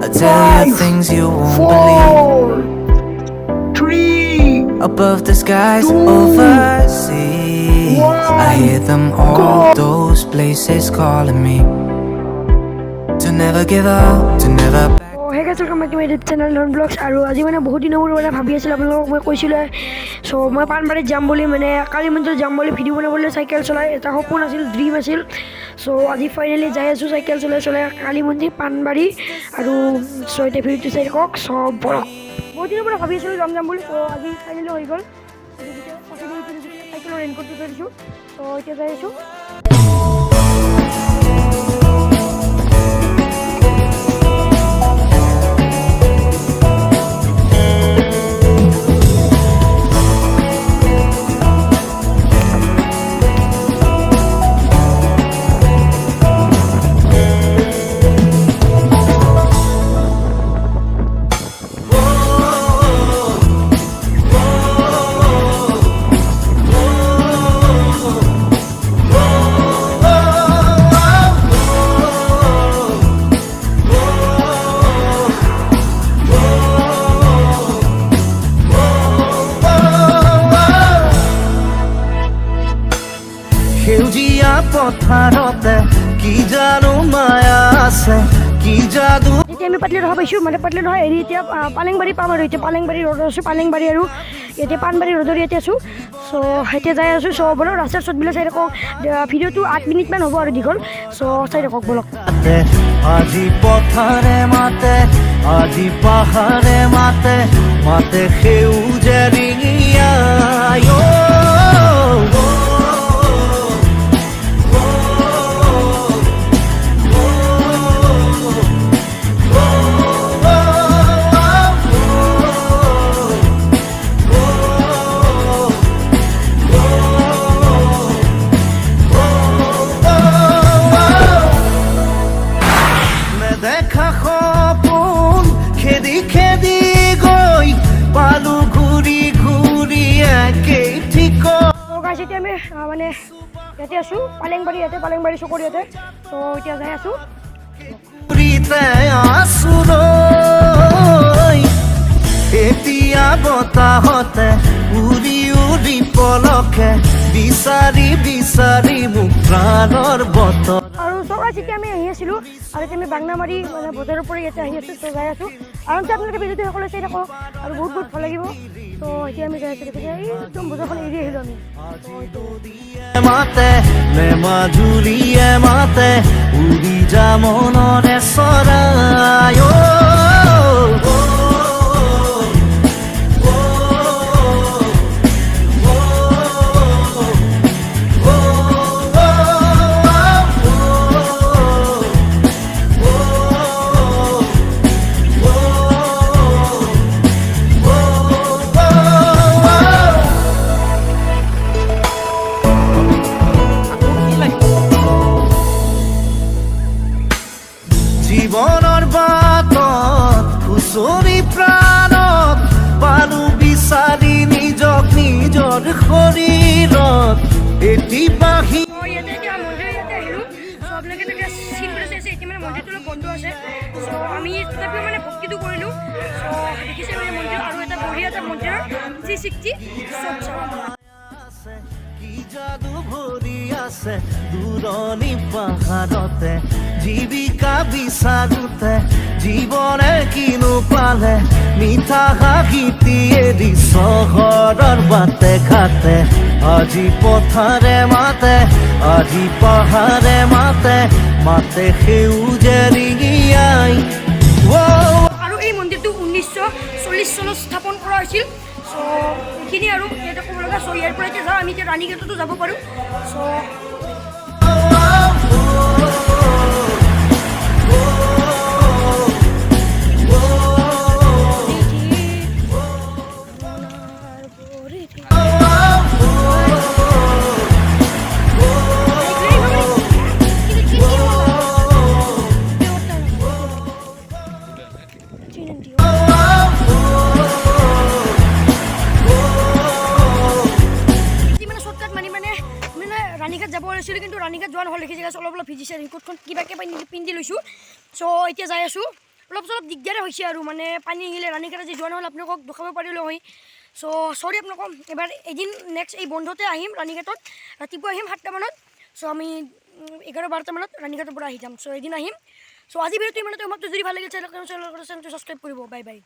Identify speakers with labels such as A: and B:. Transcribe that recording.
A: I tell you things you won't believe.
B: 3,
A: Above the skies,
B: 2,
A: overseas, I hear them all, those places calling me to never give up, to never back.
C: Hey guys welcome back to my YouTube channel নন vlogs আৰু আজি মানে বহুত দিনৰ মূৰত মানে ভাবি আছিলোঁ আপোনালোকক মই কৈছিলোঁ চ' মই পাণবাৰীত যাম বুলি মানে কালি মন্দিৰত যাম বুলি ভিডিঅ' বনাবলৈ চাইকেল চলাই এটা সপোন আছিল ড্ৰিম আছিল চ' আজি ফাইনেলি যাই আছোঁ চাইকেল চলাই চলাই কালি মন্দিৰ পাণবাৰী আৰু চ' এতিয়া ভিডিঅ'টো চাই থাকক চব বৰক বহুত দিনৰ পৰা ভাবি আছিলোঁ যাম বুলি চ' আজি ফাইনেলি হৈ গ'ল চাইকেলৰ ৰেইনকোটটো থৈ দিছোঁ চ' এতিয়া যাই আছোঁ
A: সেউজীয়া পথাৰতে কি জানো মায়া আছে কি যাদু
C: এতিয়া আমি পাটলি ৰহা পাইছোঁ মানে পাটলি ৰহা এৰি এতিয়া পালেংবাৰী পাম আৰু এতিয়া পালেংবাৰী ৰ'দত আছোঁ পালেংবাৰী আৰু এতিয়া পাণবাৰী ৰ'দৰ ইয়াতে আছোঁ চ' এতিয়া যাই আছোঁ চ' বলক ৰাস্তাৰ চটবিলাক চাই থাকক ভিডিঅ'টো 8 মিনিটমান হ'ব আৰু দীঘল চ' চাই থাকক বলক
A: আজি পথাৰে মাতে আজি পাহাৰে মাতে মাতে সেউজে ৰিঙিয়াই দেখা সপোন খেদি খেদি গৈ পালো ঘূৰি ঘূৰি একেই ঠিক
C: গাইছ এতিয়া আমি মানে ইয়াতে আছোঁ পালেংবাৰী ইয়াতে পালেংবাৰী চকৰ ইয়াতে ত' এতিয়া যাই আছোঁ
A: ঘূৰিতে আছো এতিয়া বতাহতে উৰি উৰি পলকে বিচাৰি বিচাৰি মোক প্ৰাণৰ বতৰ
C: আৰু চৰাই যেতিয়া আমি আহি আছিলোঁ আৰু এতিয়া আমি বাংনামাৰী মানে বজাৰৰ পৰা ইয়াতে আহি আছোঁ ত' যাই আছোঁ আৰামছে আপোনালোকে ভিডিঅ'টো সকলোৱে চাই থাকক আৰু বহুত বহুত ভাল লাগিব ত' এতিয়া আমি যাই আছোঁ তেতিয়া এই একদম বজাৰখন এৰি আহিলোঁ আমি
A: মাতে মাজুলীয়ে মাতে উৰি যা মনৰে চৰাই জীৱনৰ বাটত খুচৰি প্ৰাণত পালো বিচাৰি নিজক নিজৰ শৰীৰত এটি বাহি
C: ইয়াতে এতিয়া মন্দিৰ ইয়াতে আহিলোঁ চ' আপোনালোকে এতিয়া চিন বুলি চাইছে এতিয়া মানে মন্দিৰটো অলপ বন্ধ আছে চ' আমি তথাপিও মানে ভক্তিটো কৰিলোঁ চ' দেখিছে মানে মন্দিৰ আৰু এটা বঢ়িয়া এটা মন্দিৰৰ 360 চব
A: কি যাদু ভৰি আছে দূৰণি পাহাৰতে জীৱিকা বিচাৰোতে জীৱনে কিনো পালে মিঠা হাঁহিটি এৰি চহৰৰ বাটে ঘাটে আজি পথাৰে মাতে আজি পাহাৰে মাতে মাতে সেউজে ৰিঙিয়াই
C: আৰু এই মন্দিৰটো 1940 চনত স্থাপন কৰা হৈছিল চ' এইখিনি আৰু ইয়াতে ক'ব লগা চ' ইয়াৰ পৰা এতিয়া যাওঁ আমি এতিয়া ৰাণী গেটতো যাব পাৰোঁ চ' যাব ওলাইছিলোঁ কিন্তু ৰাণীঘাট যোৱা নহ'ল দেখি জেগা অলপ ভিজিছে ৰেইনকোটখন কিবাকৈ পিন্ধি লৈছোঁ চ' এতিয়া যাই আছোঁ অলপ চলপ দিগদাৰে হৈছে আৰু মানে পানী আহিলে ৰাণীঘাট আজি যোৱা নহ'ল আপোনালোকক দেখাব পাৰিলোঁ হয় চ' চৰি আপোনালোকক এবাৰ এদিন নেক্সট এই বন্ধতে আহিম ৰাণীঘাটত ৰাতিপুৱা আহিম 7টা মানত চ' আমি 11-12টা মানত ৰাণীঘাটৰ পৰা আহি যাম চ' এদিন আহিম চ' আজি ভিডিঅ'টো ইমানতে সমাপ্ত যদি ভাল লাগিল চেনেলটো ছাবস্ক্ৰাইব কৰিব বাই বাই